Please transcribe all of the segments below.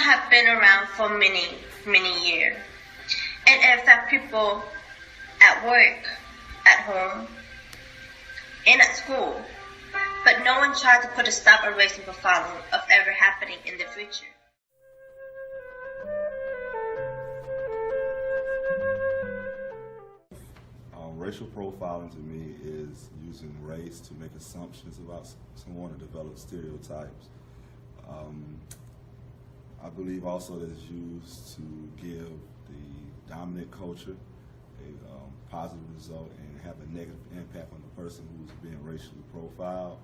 have been around for many, many years, and it affects people at work, at home, and at school. But no one tried to put a stop on racial profiling of ever happening in the future. Racial profiling to me is using race to make assumptions about someone or develop stereotypes. I believe also that it's used to give the dominant culture a positive result and have a negative impact on the person who's being racially profiled.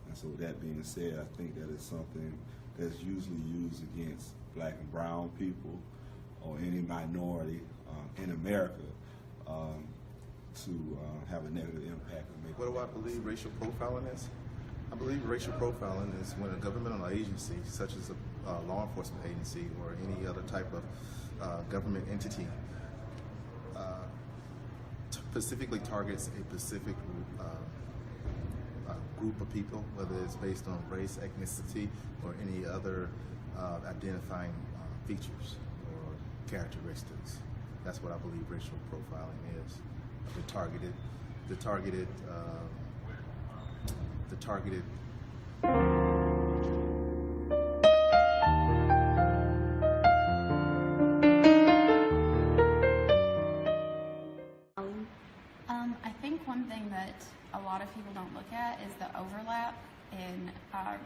And so with that being said, I think that it's something that's usually used against black and brown people or any minority in America to have a negative impact. What do I believe racial profiling is? I believe racial profiling is when a governmental agency, such as a law enforcement agency or any other type of government entity, specifically targets a specific group of people, whether it's based on race, ethnicity, or any other identifying features or characteristics. That's what I believe racial profiling is. The targeted. I think one thing that a lot of people don't look at is the overlap in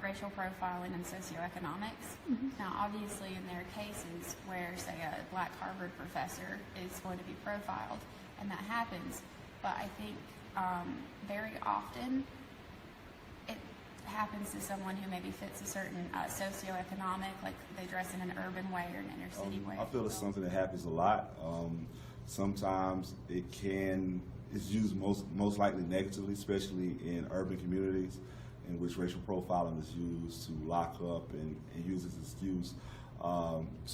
racial profiling and socioeconomics. Mm-hmm. Now, obviously, in there are cases where, say, a black Harvard professor is going to be profiled, and that happens. But I think very often it happens to someone who maybe fits a certain socioeconomic, like they dress in an urban way or an inner city way. I feel it's something that happens a lot. Sometimes it's used most likely negatively, especially in urban communities in which racial profiling is used to lock up and use as an excuse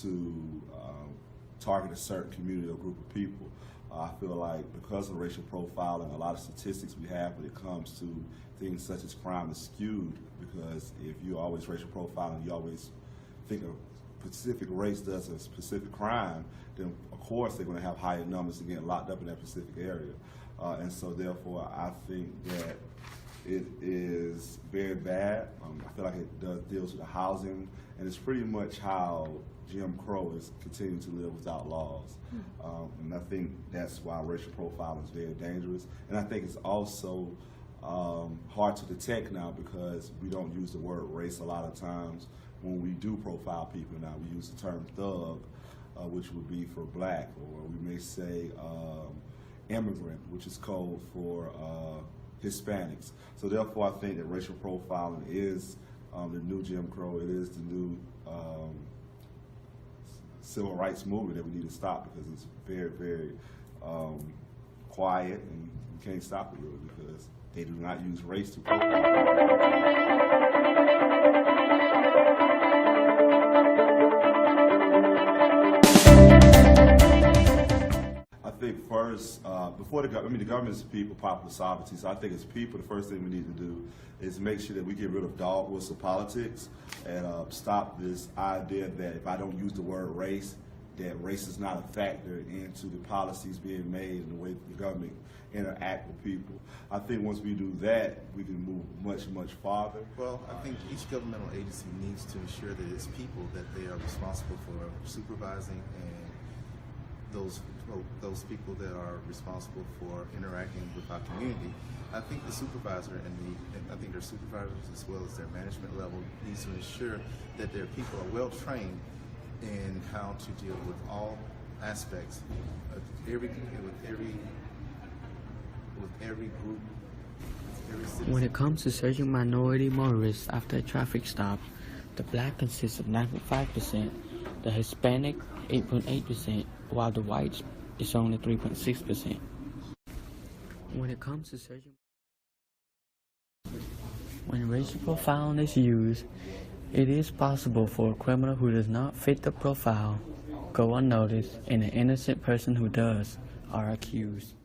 to target a certain community or group of people. I feel like because of racial profiling, a lot of statistics we have when it comes to things such as crime is skewed, because if you always racial profiling, you always think a specific race does a specific crime, then of course they're going to have higher numbers to get locked up in that specific area. And so therefore I think that it is very bad. I feel like it deals with the housing, and it's pretty much how Jim Crow is continuing to live without laws. And I think that's why racial profiling is very dangerous. And I think it's also hard to detect now because we don't use the word race a lot of times. When we do profile people now, we use the term thug, which would be for black, or we may say immigrant, which is code for Hispanics. So therefore I think that racial profiling is the new Jim Crow. It is the new civil rights movement that we need to stop, because it's very, very quiet, and you can't stop it really because they do not use race to profile. I think first, before the government is people, popular sovereignty. So I think as people, the first thing we need to do is make sure that we get rid of dog whistle politics and stop this idea that if I don't use the word race, that race is not a factor into the policies being made and the way the government interact with people. I think once we do that, we can move much, much farther. Well, I think each governmental agency needs to ensure that it's people that they are responsible for supervising, and those people that are responsible for interacting with our community. I think the supervisor and I think their supervisors as well as their management level needs to ensure that their people are well trained in how to deal with all aspects of every group, with every citizen. When it comes to searching minority motorists after a traffic stop, the black consists of 95%, the Hispanic 8.8%, while the whites is only 3.6%. When it comes to searching, when racial profiling is used, it is possible for a criminal who does not fit the profile go unnoticed, and an innocent person who does are accused.